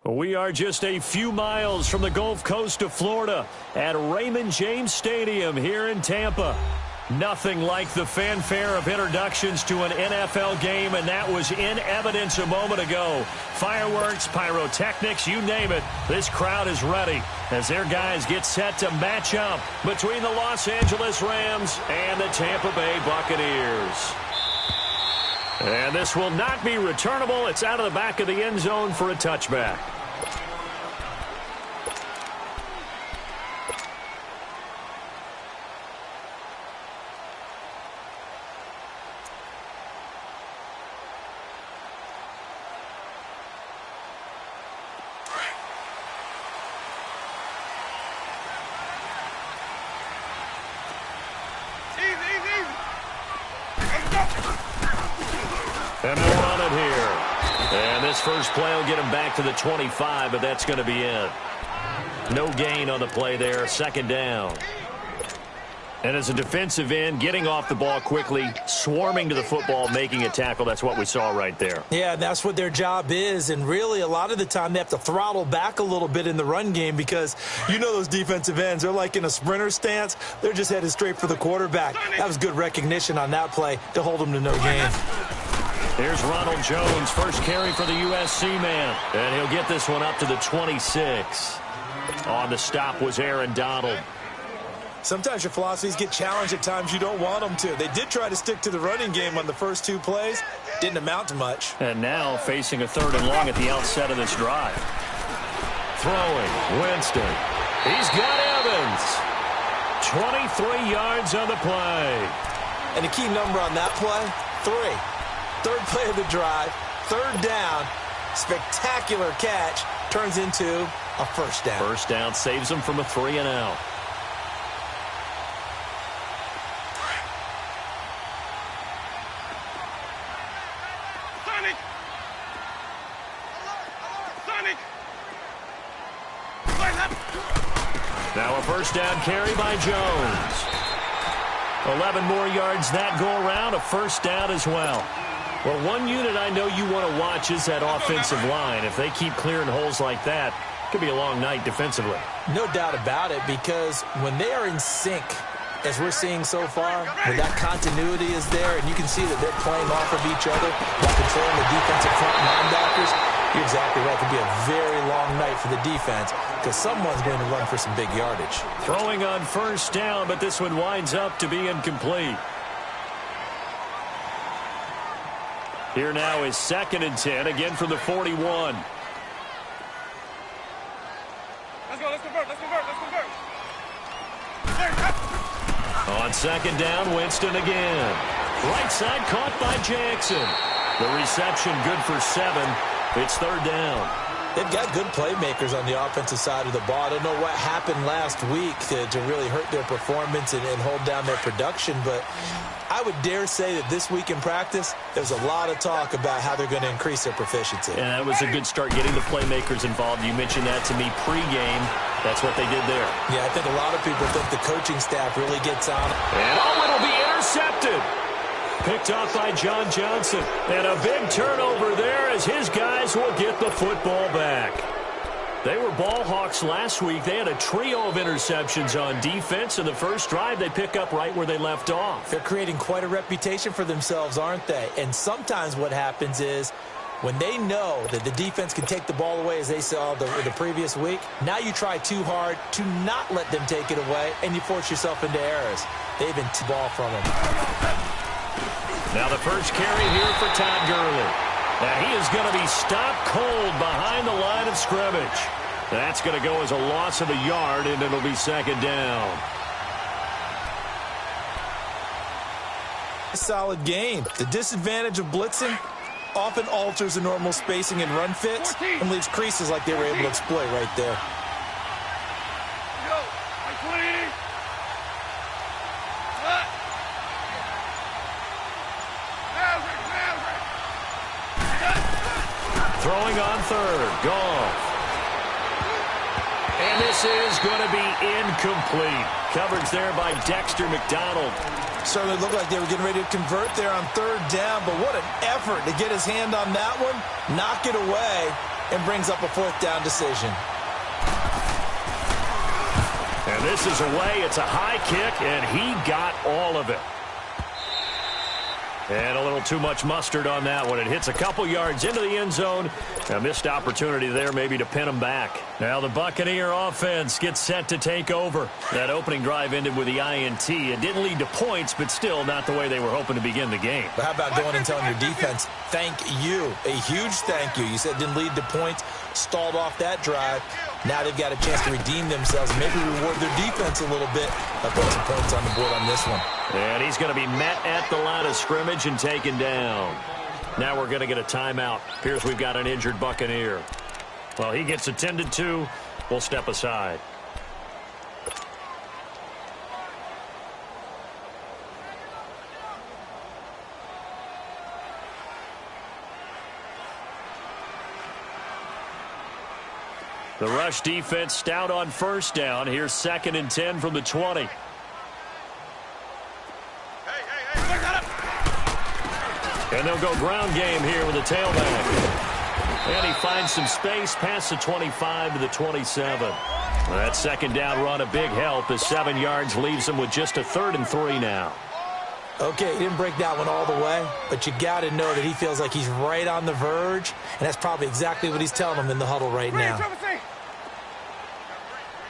We are just a few miles from the Gulf Coast of Florida at Raymond James Stadium here in Tampa. Nothing like the fanfare of introductions to an NFL game, and that was in evidence a moment ago. Fireworks, pyrotechnics, you name it. This crowd is ready as their guys get set to match up between the Los Angeles Rams and the Tampa Bay Buccaneers. And this will not be returnable. It's out of the back of the end zone for a touchback. And they'll run it here. And this first play will get him back to the 25, but that's going to be it. No gain on the play there, second down. And as a defensive end, getting off the ball quickly, swarming to the football, making a tackle, that's what we saw right there. Yeah, that's what their job is, and really a lot of the time they have to throttle back a little bit in the run game because you know those defensive ends, they're like in a sprinter stance. They're just headed straight for the quarterback. That was good recognition on that play to hold them to no gain. Here's Ronald Jones, first carry for the USC man, and he'll get this one up to the 26. On the stop was Aaron Donald. Sometimes your philosophies get challenged at times you don't want them to. They did try to stick to the running game on the first two plays. Didn't amount to much. And now facing a 3rd and long at the outset of this drive. Throwing, Winston. He's got Evans. 23 yards on the play. And the key number on that play, 3. 3rd play of the drive, 3rd down, spectacular catch, turns into a first down. First down saves them from a 3-and-out. Now a first down carry by Jones. 11 more yards that go around, a first down as well. Well, one unit I know you want to watch is that offensive line. If they keep clearing holes like that, it could be a long night defensively. No doubt about it, because when they are in sync, as we're seeing so far, when that continuity is there, and you can see that they're playing off of each other while controlling the defensive front linebackers, you're exactly right. It could be a very long night for the defense because someone's going to run for some big yardage. Throwing on first down, but this one winds up to be incomplete. Here now is 2nd and 10, again from the 41. Let's go, let's convert. On 2nd down, Winston again. Right side caught by Jackson. The reception good for 7. It's 3rd down. They've got good playmakers on the offensive side of the ball. I don't know what happened last week to really hurt their performance and hold down their production, but I would dare say that this week in practice, there's a lot of talk about how they're going to increase their proficiency. And that was a good start getting the playmakers involved. You mentioned that to me pregame. That's what they did there. Yeah, I think a lot of people think the coaching staff really gets on. And it'll be intercepted. Picked off by John Johnson. And a big turnover there as his guys will get the football back. They were ball hawks last week. They had a trio of interceptions on defense. In the first drive, they pick up right where they left off. They're creating quite a reputation for themselves, aren't they? And sometimes what happens is when they know that the defense can take the ball away, as they saw the previous week, now you try too hard to not let them take it away, and you force yourself into errors. They've been ball from them. Now the first carry here for Todd Gurley. Now he is going to be stopped cold behind the line of scrimmage. That's going to go as a loss of a yard, and it'll be 2nd down. A solid gain. The disadvantage of blitzing often alters the normal spacing and run fits and leaves creases like they were able to exploit right there. Throwing on 3rd, Goff. this is going to be incomplete. Coverage there by Dexter McDonald. Certainly looked like they were getting ready to convert there on third down, but what an effort to get his hand on that one, knock it away, and brings up a fourth down decision. And this is away. It's a high kick, and he got all of it. And a little too much mustard on that one. It hits a couple yards into the end zone. A missed opportunity there maybe to pin him back. Now the Buccaneer offense gets set to take over. That opening drive ended with the INT. It didn't lead to points, but still not the way they were hoping to begin the game. But how about going and telling your defense, thank you, a huge thank you. You said it didn't lead to points, stalled off that drive. Now they've got a chance to redeem themselves, maybe reward their defense a little bit. I'll put some points on the board on this one. And he's going to be met at the line of scrimmage and taken down. Now we're going to get a timeout. Appears we've got an injured Buccaneer. Well, he gets attended to. We'll step aside. The rush defense stout on first down. Here's 2nd and 10 from the 20. And they'll go ground game here with a tailback. And he finds some space past the 25 to the 27. That 2nd down run a big help as 7 yards leaves him with just a 3rd and 3 now. Okay, he didn't break that one all the way, but you got to know that he feels like he's right on the verge, and that's probably exactly what he's telling them in the huddle right now.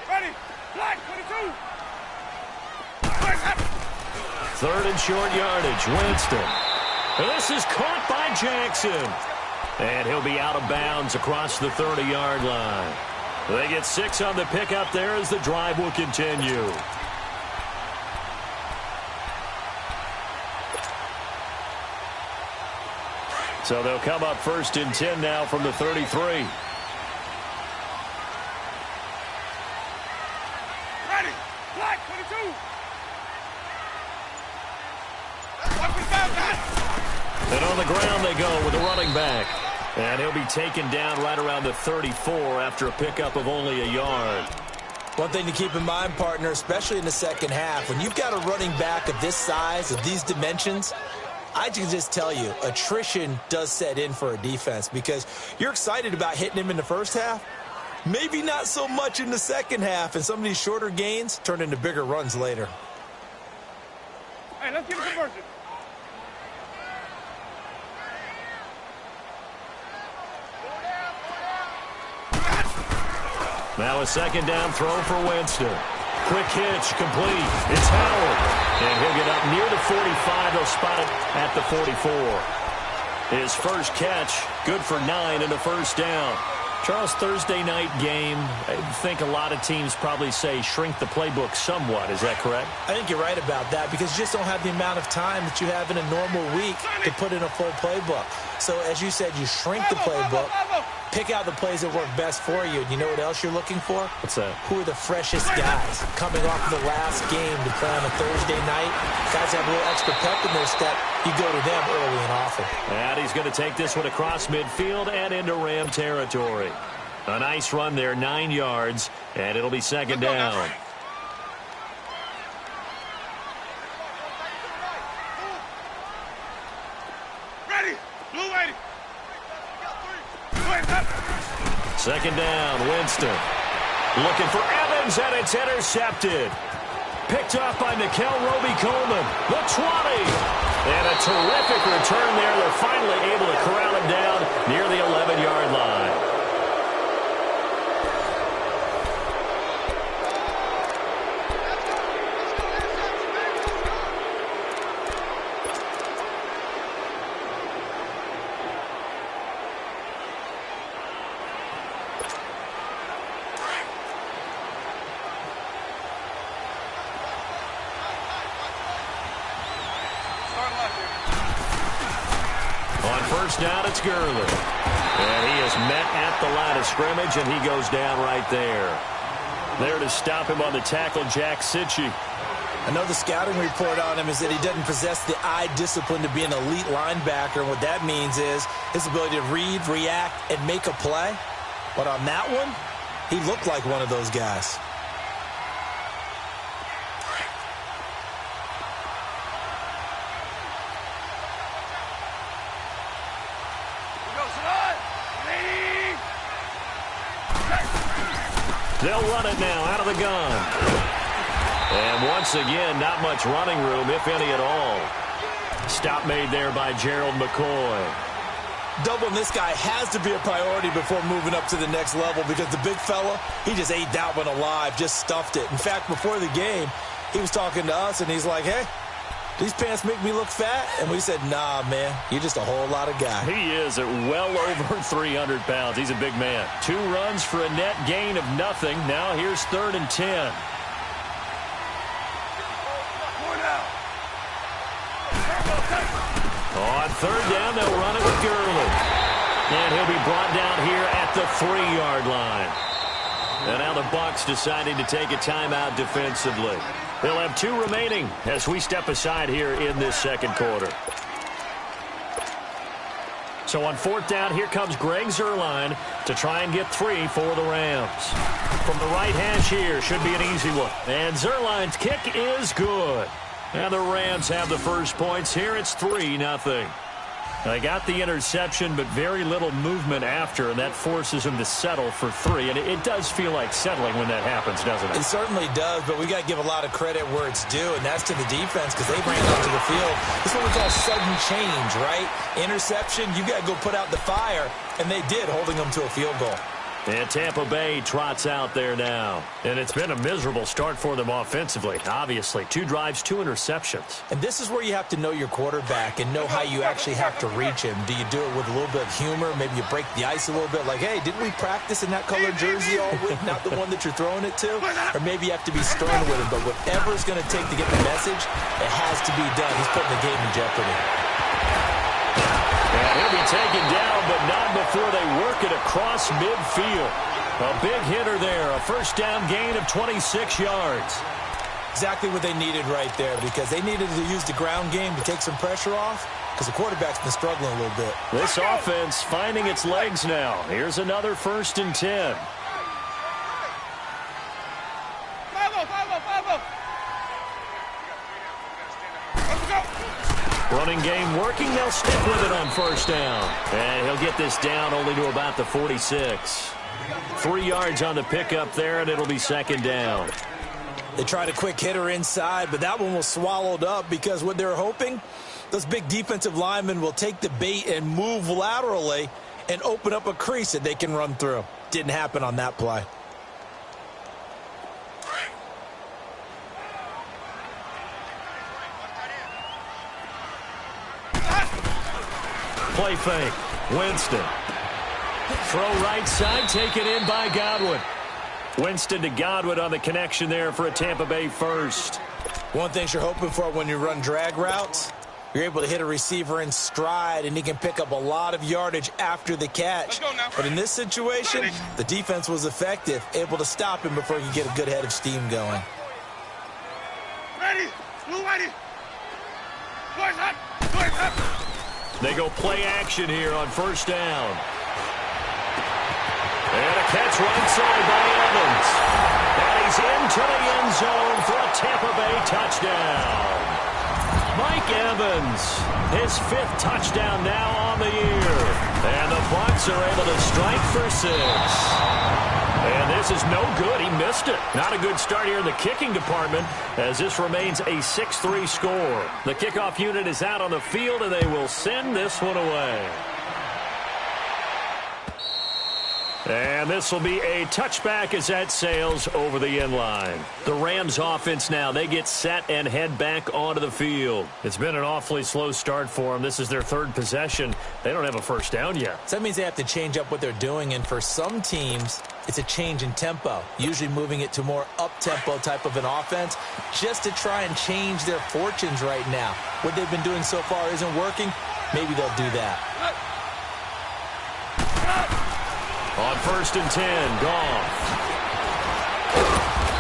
Ready, black 22. 3rd and short yardage, Winston. And this is caught by Jackson. And he'll be out of bounds across the 30-yard line. They get 6 on the pickup there as the drive will continue. So they'll come up 1st and 10 now from the 33. Ready, black 22. And on the ground they go with the running back. And he'll be taken down right around the 34 after a pickup of only a yard. One thing to keep in mind, partner, especially in the second half, when you've got a running back of this size, of these dimensions, I can just tell you, attrition does set in for a defense because you're excited about hitting him in the first half. Maybe not so much in the second half, and some of these shorter gains turn into bigger runs later. Hey, let's get a conversion. Now a 2nd down throw for Winston. Quick hitch, complete. It's Howard. And he'll get up near the 45. They'll spot it at the 44. His first catch, good for 9 and a first down. Charles, Thursday night game, I think a lot of teams probably say shrink the playbook somewhat. Is that correct? I think you're right about that because you just don't have the amount of time that you have in a normal week to put in a full playbook. So as you said, you shrink the playbook, pick out the plays that work best for you. And you know what else you're looking for? What's that? Who are the freshest guys coming off the last game to play on a Thursday night? Guys have a little extra pep in their step. You go to them early and often. And he's going to take this one across midfield and into Ram territory. A nice run there, 9 yards, and it'll be 2nd down. Ready, blue 80. 2nd down, Winston. Looking for Evans, and it's intercepted. Picked off by Nickel Roby-Coleman. The 20. And a terrific return there. They're finally able to corral him down near the 11-yard line. First down, it's Gurley. And he is met at the line of scrimmage, and he goes down right there. There to stop him on the tackle, Jack Sitchie. I know the scouting report on him is that he doesn't possess the eye discipline to be an elite linebacker. And what that means is his ability to read, react, and make a play. But on that one, he looked like one of those guys. They'll run it now out of the gun. And once again, not much running room, if any at all. Stop made there by Gerald McCoy. Doubling this guy has to be a priority before moving up to the next level because the big fella, he just ate that one alive, just stuffed it. In fact, before the game, he was talking to us, and he's like, hey, these pants make me look fat? And we said, nah, man, you're just a whole lot of guy. He is at well over 300 pounds. He's a big man. 2 runs for a net gain of nothing. Now here's 3rd and 10. On 3rd down, they'll run it with Gurley. And he'll be brought down here at the 3-yard line. And now the Bucs deciding to take a timeout defensively. They'll have 2 remaining as we step aside here in this second quarter. So on 4th down, here comes Greg Zuerlein to try and get 3 for the Rams. From the right hash here, should be an easy one. And Zuerlein's kick is good. And the Rams have the first points here. It's 3-0. They got the interception, but very little movement after, and that forces them to settle for 3. And it does feel like settling when that happens, doesn't it? It certainly does, but we got to give a lot of credit where it's due, and that's to the defense because they ran onto the field. This is what we call sudden change, right? Interception, you got to go put out the fire, and they did, holding them to a field goal. And Tampa Bay trots out there now. And it's been a miserable start for them offensively, obviously. 2 drives, 2 interceptions. And this is where you have to know your quarterback and know how you actually have to reach him. Do you do it with a little bit of humor? Maybe you break the ice a little bit like, hey, didn't we practice in that color jersey all week, not the one that you're throwing it to? Or maybe you have to be stern with him. But whatever it's going to take to get the message, it has to be done. He's putting the game in jeopardy. And he'll be taken down, but not before they work it across midfield. A big hitter there, a first down gain of 26 yards. Exactly what they needed right there because they needed to use the ground game to take some pressure off because the quarterback's been struggling a little bit. This offense finding its legs now. Here's another 1st and 10. Running game working. They'll stick with it on 1st down. And he'll get this down only to about the 46. 3 yards on the pickup there, and it'll be 2nd down. They tried a quick hitter inside, but that one was swallowed up because what they're hoping, those big defensive linemen will take the bait and move laterally and open up a crease that they can run through. Didn't happen on that play. Play fake. Winston. Throw right side, taken in by Godwin. Winston to Godwin on the connection there for a Tampa Bay first. One thing you're hoping for when you run drag routes, you're able to hit a receiver in stride, and he can pick up a lot of yardage after the catch. But in this situation, the defense was effective, able to stop him before he could get a good head of steam going. Ready, blue ready. Boys up, boys up. They go play action here on 1st down. And a catch right side by Evans. And he's into the end zone for a Tampa Bay touchdown. Mike Evans, his 5th touchdown now on the year. And the Bucs are able to strike for 6. And this is no good. He missed it. Not a good start here in the kicking department as this remains a 6-3 score. The kickoff unit is out on the field, and they will send this one away. And this will be a touchback as that sails over the end line. The Rams offense now, they get set and head back onto the field. It's been an awfully slow start for them. This is their 3rd possession. They don't have a first down yet. So that means they have to change up what they're doing, and for some teams, it's a change in tempo, usually moving it to more up-tempo type of an offense just to try and change their fortunes right now. What they've been doing so far isn't working. Maybe they'll do that. On 1st and 10, Goff.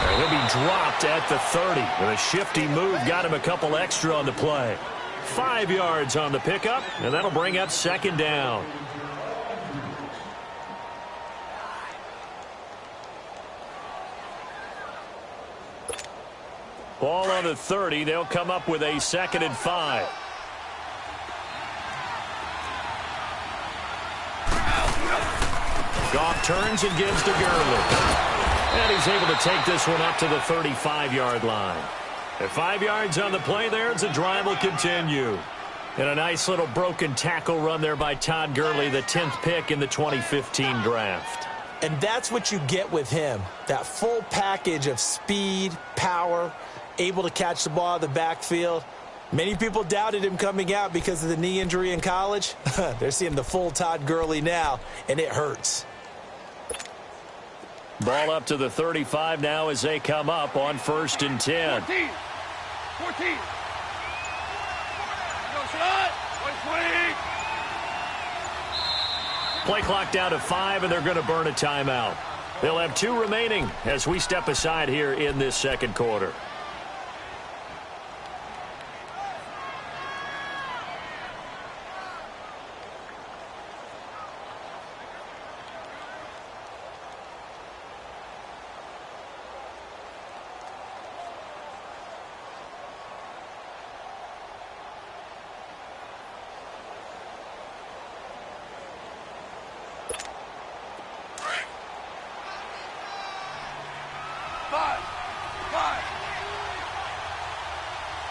And he'll be dropped at the 30. With a shifty move, got him a couple extra on the play. 5 yards on the pickup, and that'll bring up 2nd down. Ball on the 30. They'll come up with a 2nd and 5. Goff turns and gives to Gurley. And he's able to take this one up to the 35-yard line. At 5 yards on the play there, as the drive will continue. And a nice little broken tackle run there by Todd Gurley, the 10th pick in the 2015 draft. And that's what you get with him, that full package of speed, power, able to catch the ball out of the backfield. Many people doubted him coming out because of the knee injury in college. They're seeing the full Todd Gurley now, and it hurts. Ball up to the 35 now as they come up on 1st and 10. 14. 14. Go shot. 20. Play clock down to 5, and they're going to burn a timeout. They'll have 2 remaining as we step aside here in this second quarter.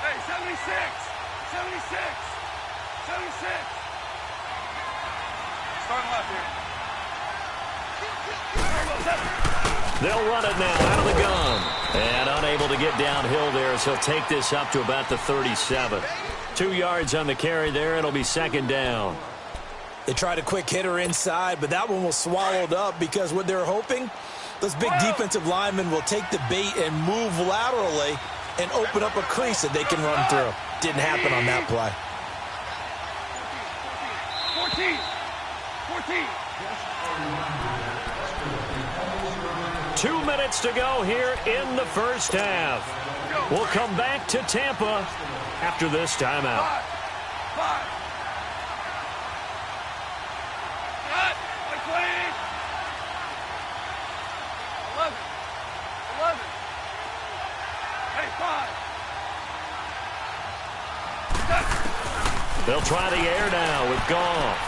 Hey, 76. 76. 76. Starting left here. They'll run it now out of the gun. And unable to get downhill there as he'll take this up to about the 37. 2 yards on the carry there. It'll be 2nd down. They tried a quick hitter inside, but that one was swallowed up because what they're hoping, those big defensive linemen will take the bait and move laterally and open up a crease that they can run through. Didn't happen on that play. 14. 14. 2 minutes to go here in the first half. We'll come back to Tampa after this timeout. 5. Cut. 20. 11. 11. Hey, 5. They'll try the air now with Goff.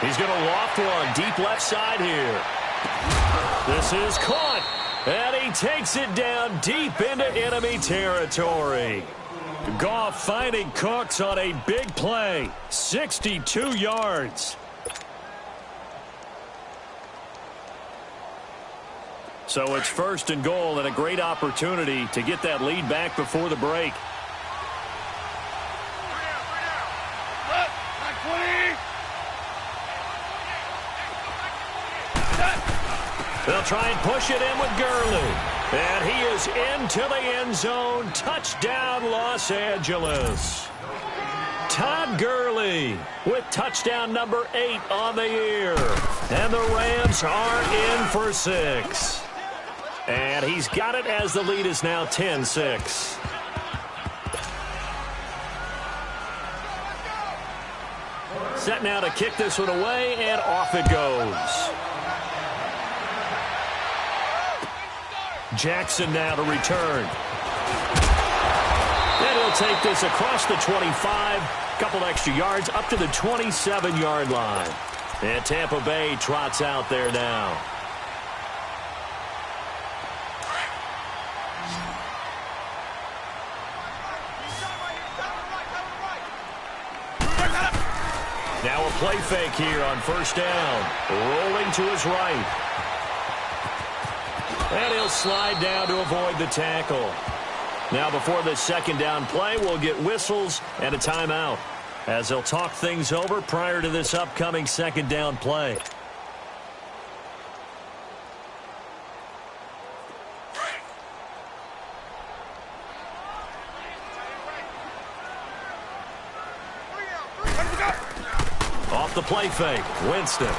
He's going to loft one deep left side here. This is caught, and he takes it down deep into enemy territory. Goff finding Cooks on a big play, 62 yards. So it's 1st and goal and a great opportunity to get that lead back before the break. They'll try and push it in with Gurley. And he is into the end zone. Touchdown, Los Angeles. Todd Gurley with touchdown number 8 on the year. And the Rams are in for 6. And he's got it as the lead is now 10-6. Set now to kick this one away, and off it goes. Jackson now to return. And he'll take this across the 25. Couple extra yards up to the 27-yard line. And Tampa Bay trots out there now. Now a play fake here on 1st down. Rolling to his right. And he'll slide down to avoid the tackle. Now before the 2nd down play, we'll get whistles and a timeout as they'll talk things over prior to this upcoming 2nd down play. Off the play fake, Winston.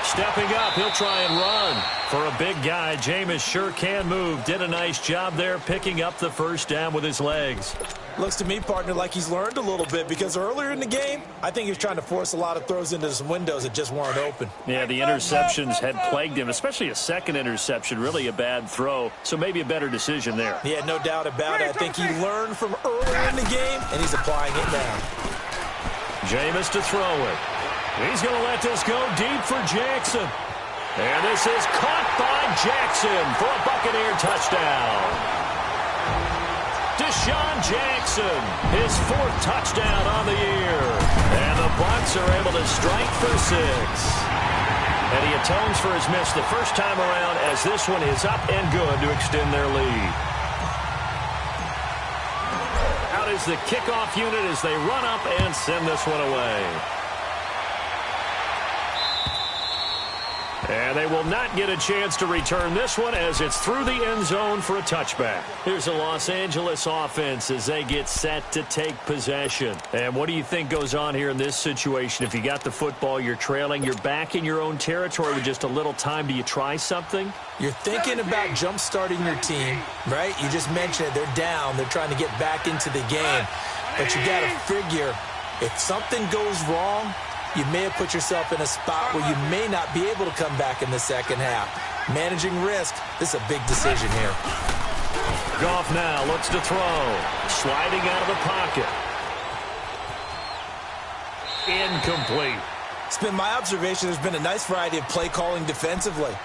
Stepping up, he'll try and run. For a big guy, Jameis sure can move. Did a nice job there picking up the 1st down with his legs. Looks to me, partner, like he's learned a little bit because earlier in the game, I think he was trying to force a lot of throws into some windows that just weren't open. Yeah, the interceptions had plagued him, especially a second interception, really a bad throw. So maybe a better decision there. Yeah, no doubt about it. I think he learned from earlier in the game, and he's applying it now. Jameis to throw it. He's going to let this go deep for Jackson. And this is caught by Jackson for a Buccaneer touchdown. Deshaun Jackson, his 4th touchdown on the year. And the Bucs are able to strike for 6. And he atones for his miss the first time around as this one is up and good to extend their lead. Out is the kickoff unit as they run up and send this one away. And they will not get a chance to return this one as it's through the end zone for a touchback. Here's a Los Angeles offense as they get set to take possession. And what do you think goes on here in this situation? If you got the football, you're trailing, you're back in your own territory with just a little time. Do you try something? You're thinking about jump-starting your team, right? You just mentioned it. They're down. They're trying to get back into the game. But you got to figure if something goes wrong, you may have put yourself in a spot where you may not be able to come back in the second half. Managing risk, this is a big decision here. Goff now looks to throw. Sliding out of the pocket. Incomplete. It's been my observation there's been a nice variety of play calling defensively.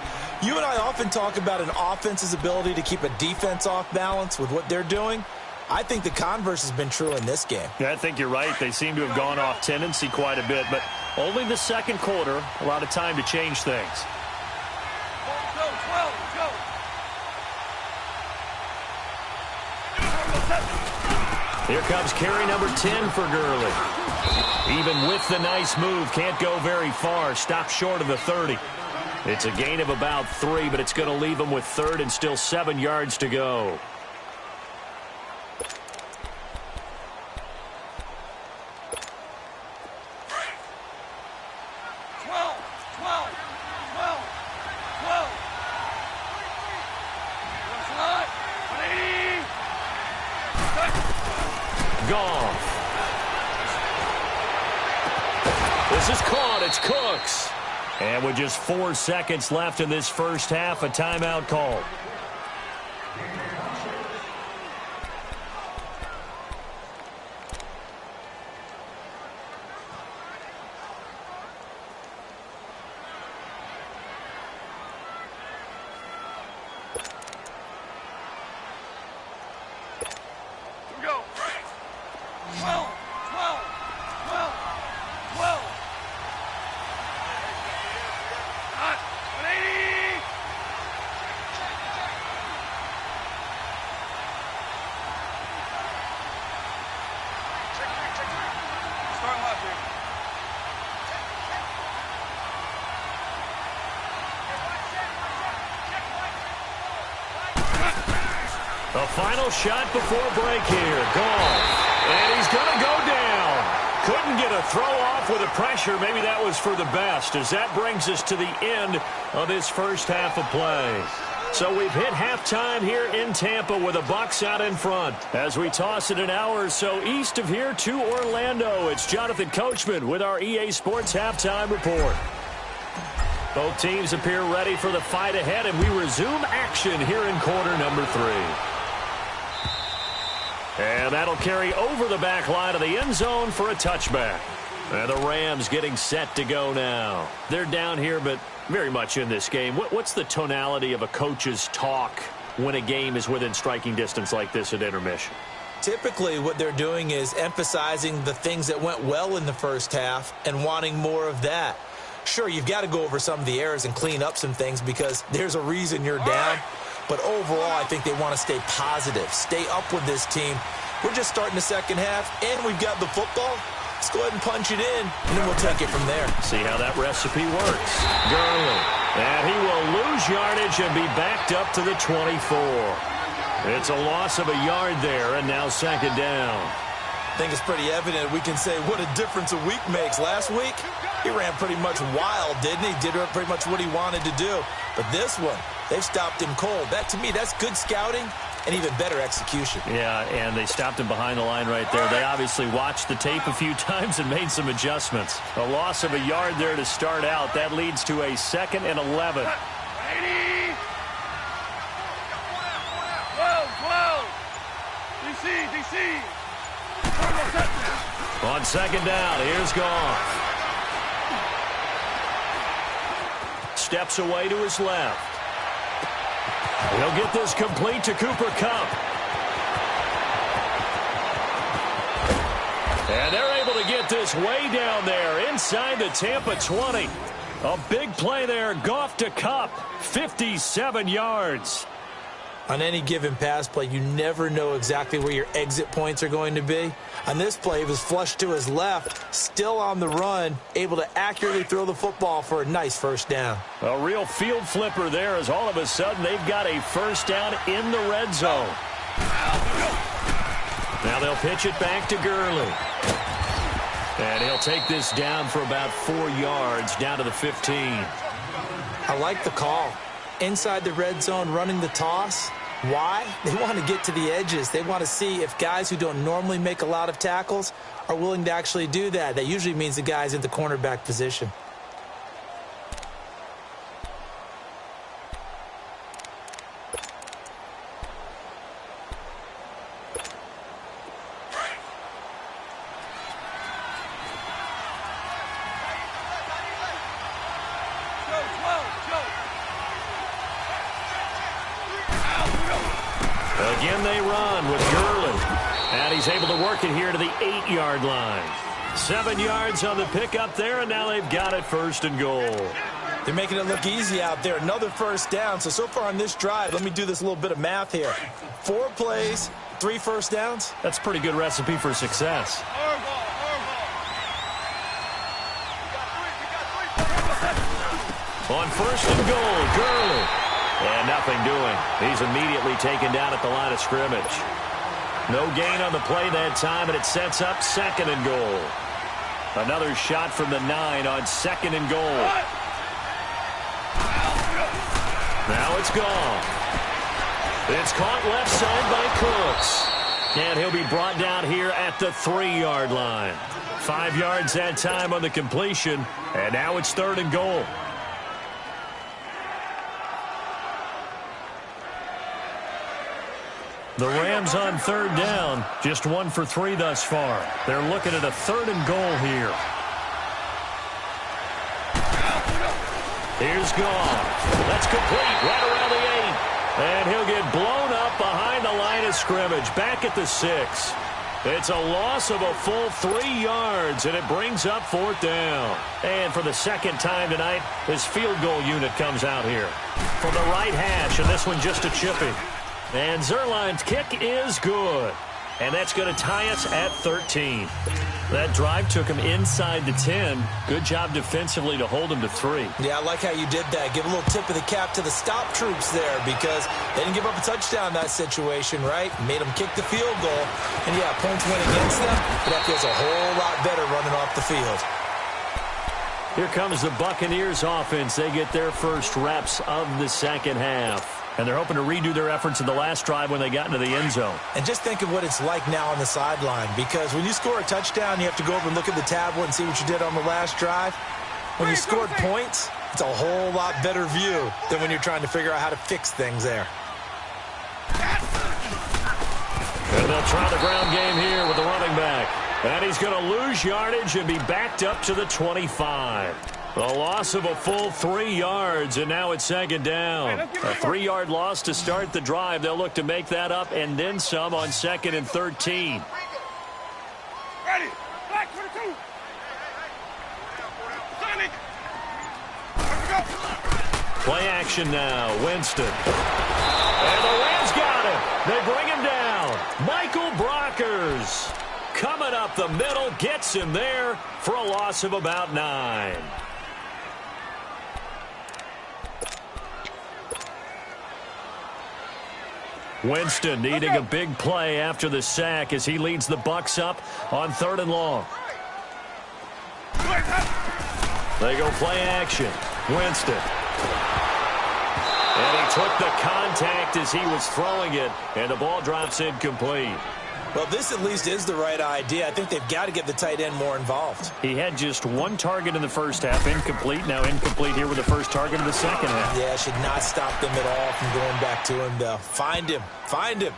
You and I often talk about an offense's ability to keep a defense off balance with what they're doing. I think the converse has been true in this game. Yeah, I think you're right. They seem to have gone off tendency quite a bit, but only the second quarter, a lot of time to change things. Here comes carry number 10 for Gurley. Even with the nice move, can't go very far. Stop short of the 30. It's a gain of about 3, but it's going to leave him with 3rd and still 7 yards to go. This is caught. It's Cooks. And with just 4 seconds left in this first half, a timeout called. The final shot before break here. Goff. And he's going to go down. Couldn't get a throw off with the pressure. Maybe that was for the best, as that brings us to the end of this first half of play. So we've hit halftime here in Tampa with the Bucs out in front. As we toss it an hour or so east of here to Orlando, it's Jonathan Coachman with our EA Sports Halftime Report. Both teams appear ready for the fight ahead, and we resume action here in quarter number 3. And that'll carry over the back line of the end zone for a touchback. And the Rams getting set to go now. They're down here, but very much in this game. What's the tonality of a coach's talk when a game is within striking distance like this at intermission? Typically, what they're doing is emphasizing the things that went well in the first half and wanting more of that. Sure, you've got to go over some of the errors and clean up some things because there's a reason you're down. But overall, I think they want to stay positive, stay up with this team. We're just starting the second half, and we've got the football. Let's go ahead and punch it in, and then we'll take it from there. See how that recipe works. Gurley. And he will lose yardage and be backed up to the 24. It's a loss of a yard there, and now second down. I think it's pretty evident we can say what a difference a week makes. Last week, he ran pretty much wild, didn't he? Did pretty much what he wanted to do. But this one, they've stopped him cold. That, to me, that's good scouting and even better execution. Yeah, and they stopped him behind the line right there. They obviously watched the tape a few times and made some adjustments. A loss of a yard there to start out. That leads to a 2nd and 11. 12. DC. On second down, here's Goff. steps away to his left. He'll get this complete to Cooper Kupp. And they're able to get this way down there inside the Tampa 20. A big play there. Goff to Kupp. 57 yards. On any given pass play, you never know exactly where your exit points are going to be. On this play, he was flushed to his left, still on the run, able to accurately throw the football for a nice first down. A real field flipper there as all of a sudden they've got a first down in the red zone. Now they'll pitch it back to Gurley. And he'll take this down for about 4 yards, down to the 15. I like the call. Inside the red zone, running the toss. Why? They want to get to the edges. They want to see if guys who don't normally make a lot of tackles are willing to actually do that. That usually means the guy's in the cornerback position. Again they run with Gurley. And he's able to work it here to the 8-yard line. 7 yards on the pickup there, and now they've got it first and goal. They're making it look easy out there. Another first down. So far on this drive, let me do this little bit of math here. 4 plays, 3 first downs. That's a pretty good recipe for success. On first and goal, Gurley. And nothing doing. He's immediately taken down at the line of scrimmage. No gain on the play that time, and it sets up second and goal. Another shot from the 9 on second and goal. Now it's gone. It's caught left side by Cooks. And he'll be brought down here at the 3-yard line. 5 yards that time on the completion, and now it's third and goal. The Rams on third down, just 1 for 3 thus far. They're looking at a third and goal here. Here's Goff. That's complete right around the 8. And he'll get blown up behind the line of scrimmage, back at the 6. It's a loss of a full 3 yards, and it brings up fourth down. And for the second time tonight, his field goal unit comes out here. From the right hash, and this one just a chipping. And Zerline's kick is good. And that's going to tie us at 13. That drive took him inside the 10. Good job defensively to hold him to 3. Yeah, I like how you did that. Give a little tip of the cap to the stop troops there because they didn't give up a touchdown in that situation, right? Made them kick the field goal. And, yeah, points went against them, but that feels a whole lot better running off the field. Here comes the Buccaneers offense. They get their first reps of the second half. And they're hoping to redo their efforts in the last drive when they got into the end zone. And just think of what it's like now on the sideline. Because when you score a touchdown, you have to go over and look at the tablet and see what you did on the last drive. When you scored points, it's a whole lot better view than when you're trying to figure out how to fix things there. And they'll try the ground game here with the running back. And he's going to lose yardage and be backed up to the 25. A loss of a full 3 yards, and now it's second down. A 3-yard loss to start the drive. They'll look to make that up and then some on second and 13. Ready. Black 22. Sonic. Play action now. Winston. And the Rams got him. They bring him down. Michael Brockers coming up the middle. Gets him there for a loss of about 9. Winston needing a big play after the sack as he leads the Bucs up on third and long. They go play action. Winston. And he took the contact as he was throwing it, and the ball drops incomplete. Well, this at least is the right idea. I think they've got to get the tight end more involved. He had just 1 target in the first half, incomplete. Now incomplete here with the first target of the second half. Yeah, should not stop them at all from going back to him, though. Find him. Find him.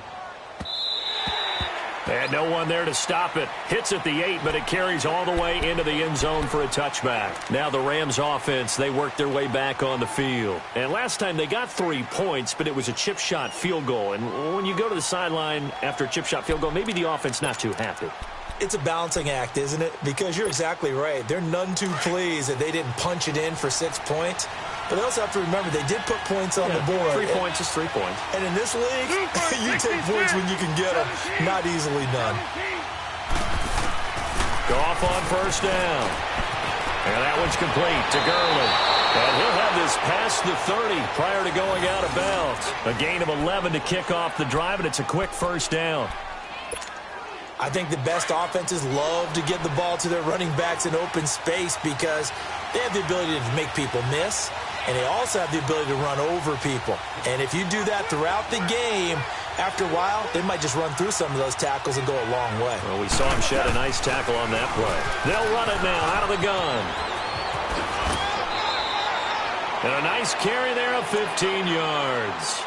And no one there to stop it. Hits at the 8, but it carries all the way into the end zone for a touchback. Now the Rams offense, they work their way back on the field. And last time they got 3 points, but it was a chip shot field goal. And when you go to the sideline after a chip shot field goal, maybe the offense not too happy. It's a balancing act, isn't it? Because you're exactly right. They're none too pleased that they didn't punch it in for 6 points. But they also have to remember they did put points on the board. 3 points is 3 points. And in this league, you take points when you can get them. Not easily done. Goff on first down. And that one's complete to Gurley. And he'll have this past the 30 prior to going out of bounds. A gain of 11 to kick off the drive, and it's a quick first down. I think the best offenses love to get the ball to their running backs in open space because they have the ability to make people miss, and they also have the ability to run over people. And if you do that throughout the game, after a while, they might just run through some of those tackles and go a long way. Well, we saw him shed a nice tackle on that play. They'll run it now out of the gun. And a nice carry there of 15 yards.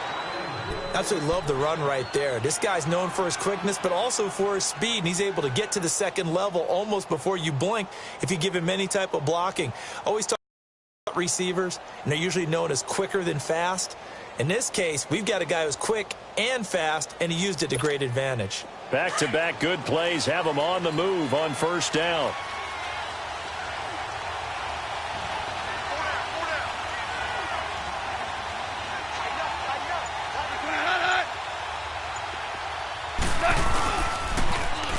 Absolutely love the run right there. This guy's known for his quickness, but also for his speed, and he's able to get to the second level almost before you blink if you give him any type of blocking. Always talk about receivers, and they're usually known as quicker than fast. In this case, we've got a guy who's quick and fast, and he used it to great advantage. Back-to-back good plays have him on the move on first down.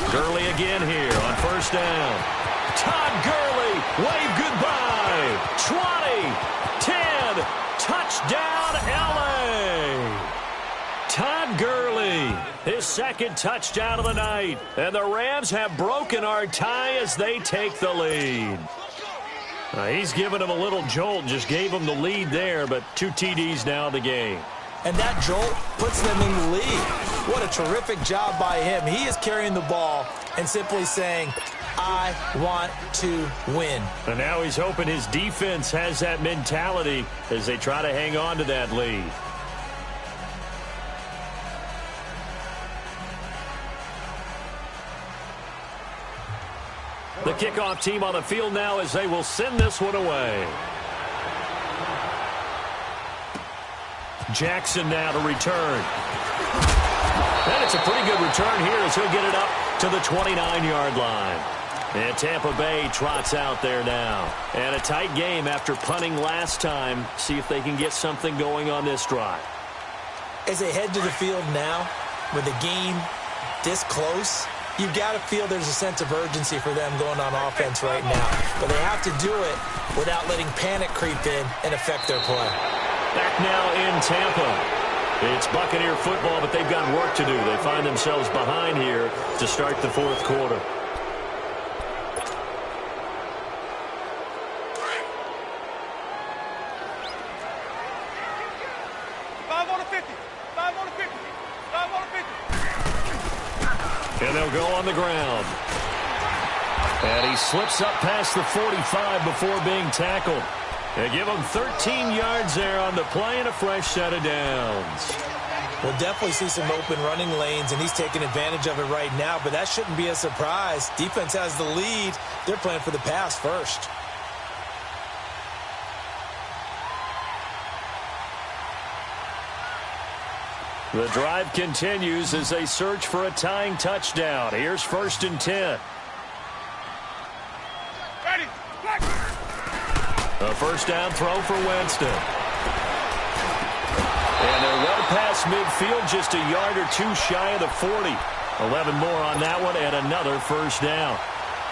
Gurley again here on first down. Todd Gurley, wave goodbye. 20, 10, touchdown LA. Todd Gurley, his second touchdown of the night. And the Rams have broken our tie as they take the lead. He's given him a little jolt, just gave him the lead there, but 2 TDs now in the game. And that jolt puts them in the lead. What a terrific job by him. He is carrying the ball and simply saying, I want to win. And now he's hoping his defense has that mentality as they try to hang on to that lead. The kickoff team on the field now as they will send this one away. Jackson now to return. And it's a pretty good return here as he'll get it up to the 29-yard line. And Tampa Bay trots out there now. And a tight game after punting last time. See if they can get something going on this drive. As they head to the field now, with the game this close, you've got to feel there's a sense of urgency for them going on offense right now. But they have to do it without letting panic creep in and affect their play. Back now in Tampa. It's Buccaneer football, but they've got work to do. They find themselves behind here to start the fourth quarter. And they'll go on the ground. And he slips up past the 45 before being tackled. They give him 13 yards there on the play and a fresh set of downs. We'll definitely see some open running lanes, and he's taking advantage of it right now, but that shouldn't be a surprise. Defense has the lead. They're playing for the pass first. The drive continues as they search for a tying touchdown. Here's 1st and 10. A first down throw for Winston. And they're well past midfield, just a yard or two shy of the 40. 11 more on that one and another first down.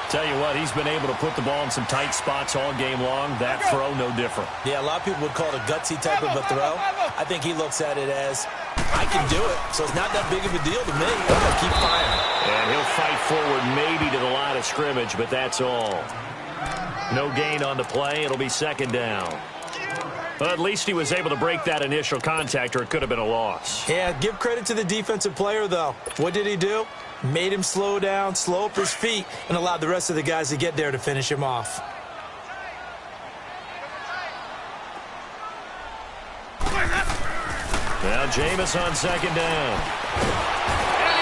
Tell you what, he's been able to put the ball in some tight spots all game long. That throw, no different. Yeah, a lot of people would call it a gutsy type of a throw. I think he looks at it as, I can do it, so it's not that big of a deal to me. I'm going to keep firing. And he'll fight forward maybe to the line of scrimmage, but that's all. No gain on the play. It'll be second down. Well, at least he was able to break that initial contact, or it could have been a loss. Yeah, give credit to the defensive player, though. What did he do? Made him slow down, slow up his feet, and allowed the rest of the guys to get there to finish him off. Now Jameis on second down.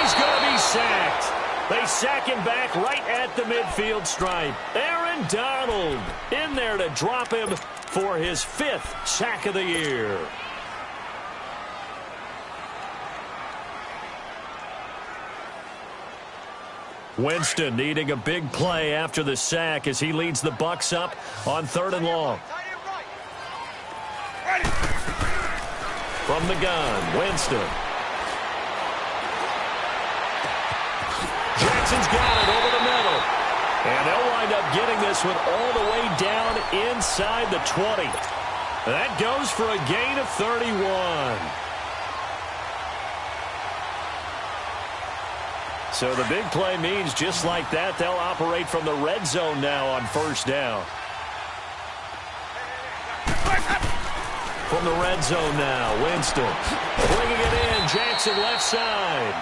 And he's going to be sacked. They sack him back right at the midfield stripe. Aaron Donald in there to drop him for his 5th sack of the year. Winston needing a big play after the sack as he leads the Bucs up on 3rd and long. From the gun, Winston. Jackson's got it over the middle. And they'll wind up getting this one all the way down inside the 20. That goes for a gain of 31. So the big play means just like that, they'll operate from the red zone now on 1st down. From the red zone now, Winston bringing it in, Jackson left side.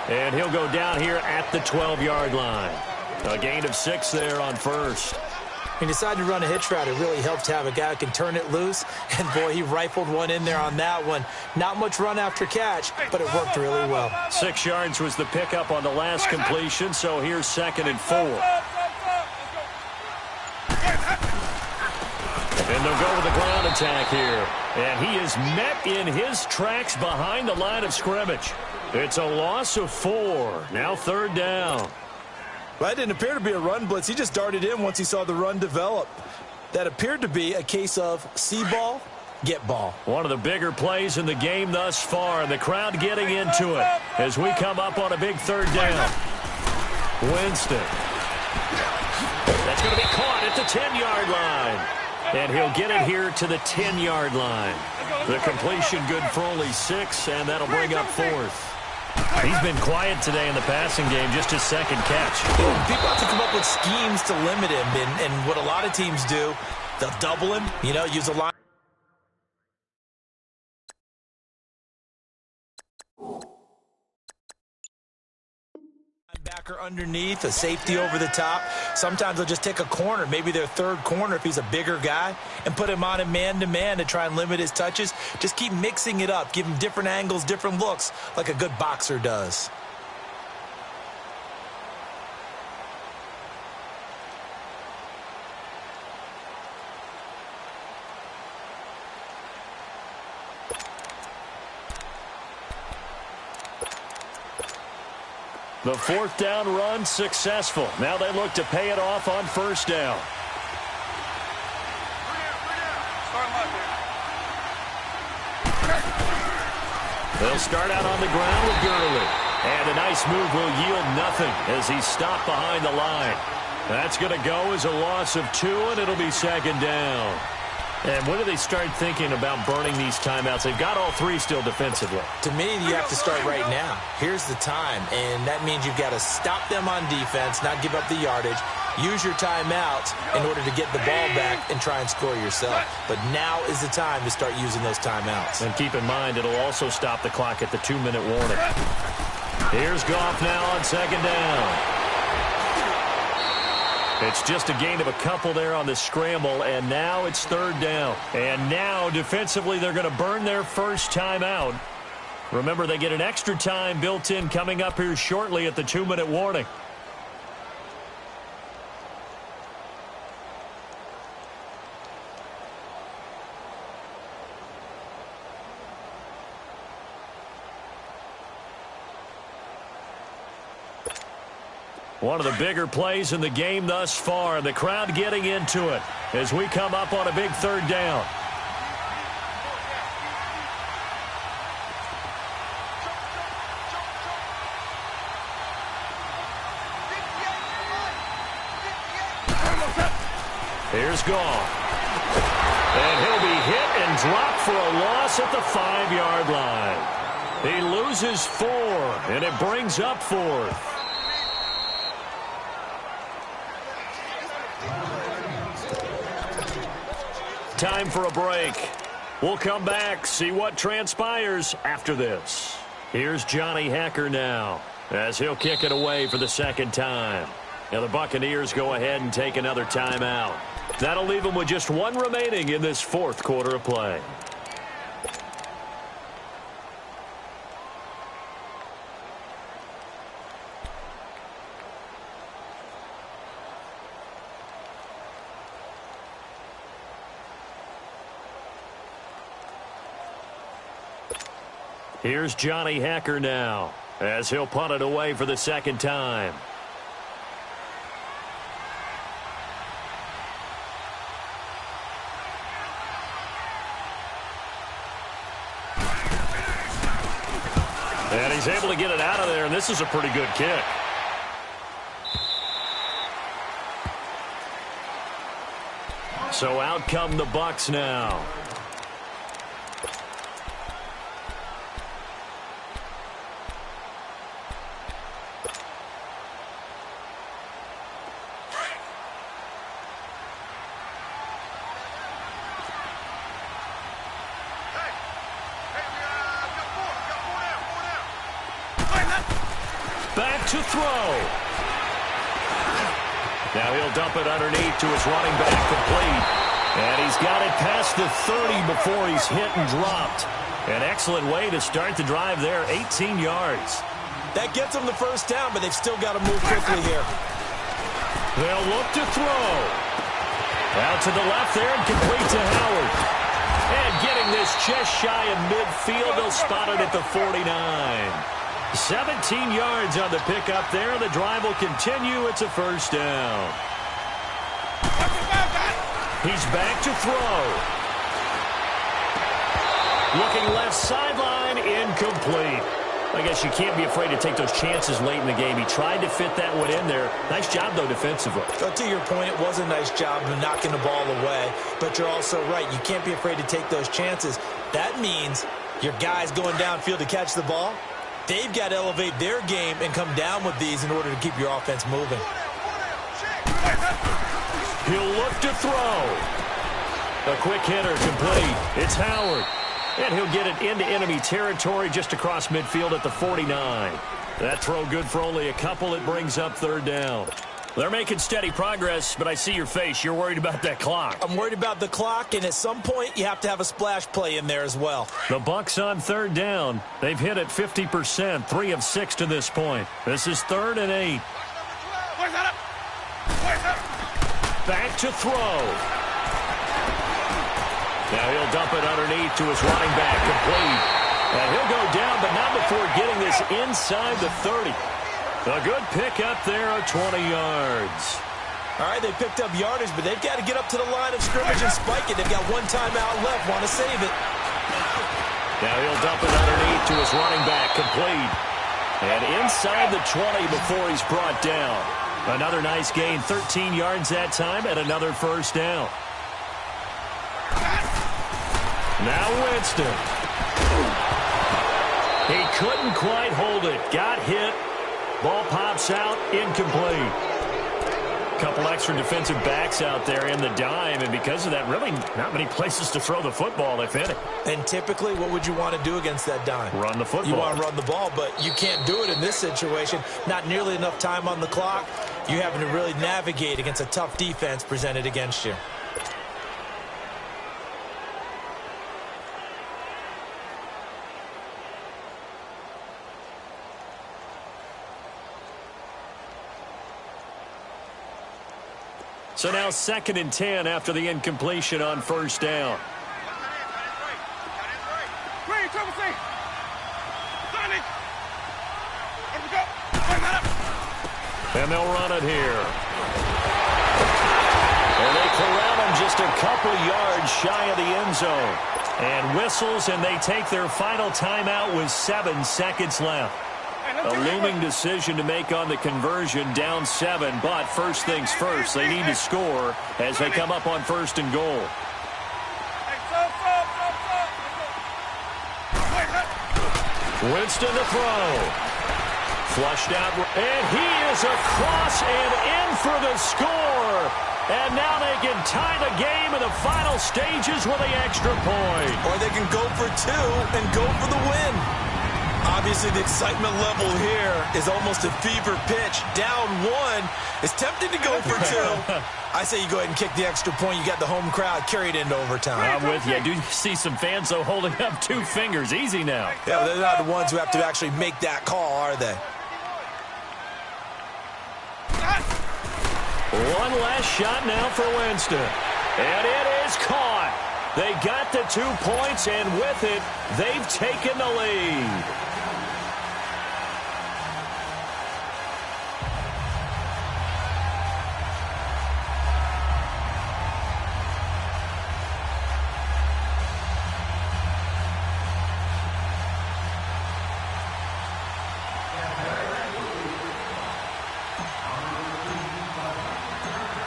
And he'll go down here at the 12-yard line. A gain of 6 there on 1st. He decided to run a hitch route. It really helped to have a guy who can turn it loose. And, boy, he rifled one in there on that one. Not much run after catch, but it worked really well. 6 yards was the pickup on the last completion, so here's 2nd and 4. And they'll go with the ground attack here. And he is met in his tracks behind the line of scrimmage. It's a loss of 4. Now 3rd down. Well, that didn't appear to be a run blitz. He just darted in once he saw the run develop. That appeared to be a case of see ball, get ball. One of the bigger plays in the game thus far, and the crowd getting into it as we come up on a big 3rd down. Winston. That's going to be caught at the 10-yard line. And he'll get it here to the 10-yard line. The completion good for only 6, and that'll bring up 4th. He's been quiet today in the passing game, just his 2nd catch. People have to come up with schemes to limit him, and what a lot of teams do, they'll double him, use a line. Backer underneath, a safety over the top. Sometimes they'll just take a corner, maybe their 3rd corner if he's a bigger guy, and put him on a man-to-man to try and limit his touches. Just keep mixing it up, give him different angles, different looks, like a good boxer does. The 4th down run successful. Now they look to pay it off on 1st down. They'll start out on the ground with Gurley. And a nice move will yield nothing as he's stopped behind the line. That's going to go as a loss of 2, and it'll be 2nd down. And when do they start thinking about burning these timeouts? They've got all 3 still defensively. To me, you have to start right now. Here's the time, and that means you've got to stop them on defense, not give up the yardage, use your timeouts in order to get the ball back and try and score yourself. But now is the time to start using those timeouts. And keep in mind, it'll also stop the clock at the 2-minute warning. Here's Goff now on 2nd down. It's just a gain of a couple there on the scramble, and now it's 3rd down. And now, defensively, they're going to burn their first timeout. Remember, they get an extra time built in coming up here shortly at the 2-minute warning. One of the bigger plays in the game thus far. The crowd getting into it as we come up on a big 3rd down. Here's Goff. And he'll be hit and dropped for a loss at the 5-yard line. He loses 4, and it brings up 4th. Time for a break. We'll come back, see what transpires after this. Here's Johnny Hekker now as he'll kick it away for the 2nd time. Now the Buccaneers go ahead and take another timeout. That'll leave them with just 1 remaining in this 4th quarter of play. Here's Johnny Hecker now, as he'll punt it away for the second time. And he's able to get it out of there, and this is a pretty good kick. So out come the Bucs now. Back to throw. Now he'll dump it underneath to his running back, complete. And he's got it past the 30 before he's hit and dropped. An excellent way to start the drive there, 18 yards. That gets them the first down, but they've still got to move quickly here. They'll look to throw. Out to the left there and complete to Howard. And getting this just shy of midfield, they'll spot it at the 49. 17 yards on the pickup there. The drive will continue. It's a first down. He's back to throw. Looking left sideline, incomplete. I guess you can't be afraid to take those chances late in the game. He tried to fit that one in there. Nice job, though, defensively. To your point, it was a nice job of knocking the ball away. But you're also right. You can't be afraid to take those chances. That means your guys going downfield to catch the ball, they've got to elevate their game and come down with these in order to keep your offense moving. He'll look to throw. A quick hitter, complete. It's Howard. And he'll get it into enemy territory just across midfield at the 49. That throw good for only a couple. It brings up third down. They're making steady progress, but I see your face. You're worried about that clock. I'm worried about the clock, and at some point, you have to have a splash play in there as well. The Bucs on third down. They've hit it 50%, 3 of 6 to this point. This is 3rd and 8. Back to throw. Now he'll dump it underneath to his running back, complete. And he'll go down, but not before getting this inside the 30. A good pickup there of 20 yards. All right, they picked up yardage, but they've got to get up to the line of scrimmage and spike it. They've got one timeout left, want to save it. Now he'll dump it underneath to his running back, complete. And inside the 20 before he's brought down. Another nice gain, 13 yards that time, and another first down. Now Winston. He couldn't quite hold it. Got hit. Ball pops out. Incomplete. Couple extra defensive backs out there in the dime, and because of that, really not many places to throw the football, if any. And typically, what would you want to do against that dime? Run the football. You want to run the ball, but you can't do it in this situation. Not nearly enough time on the clock. You're having to really navigate against a tough defense presented against you. So now 2nd and 10 after the incompletion on first down. And they'll run it here. And they corral him just a couple yards shy of the end zone. And whistles, and they take their final timeout with 7 seconds left. A looming decision to make on the conversion, down 7, but first things first, they need to score as they come up on 1st and goal. Winston to throw. Flushed out, and he is across and in for the score. And now they can tie the game in the final stages with the extra point. Or they can go for 2 and go for the win. Obviously, the excitement level here is almost a fever pitch. Down 1. It's tempting to go for 2. I say you go ahead and kick the extra point. You got the home crowd carried into overtime. I'm with you. I do see some fans, though, holding up 2 fingers. Easy now. Yeah, but they're not the ones who have to actually make that call, are they? One last shot now for Winston. And it is caught. They got the 2 points, and with it, they've taken the lead.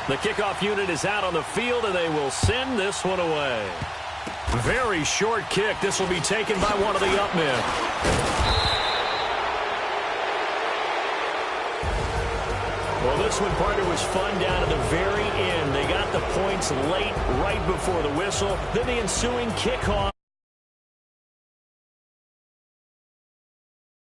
The kickoff unit is out on the field, and they will send this one away. Very short kick. This will be taken by one of the up men. Well, this one, partner, was fun down to the very end. They got the points late, right before the whistle. Then the ensuing kickoff.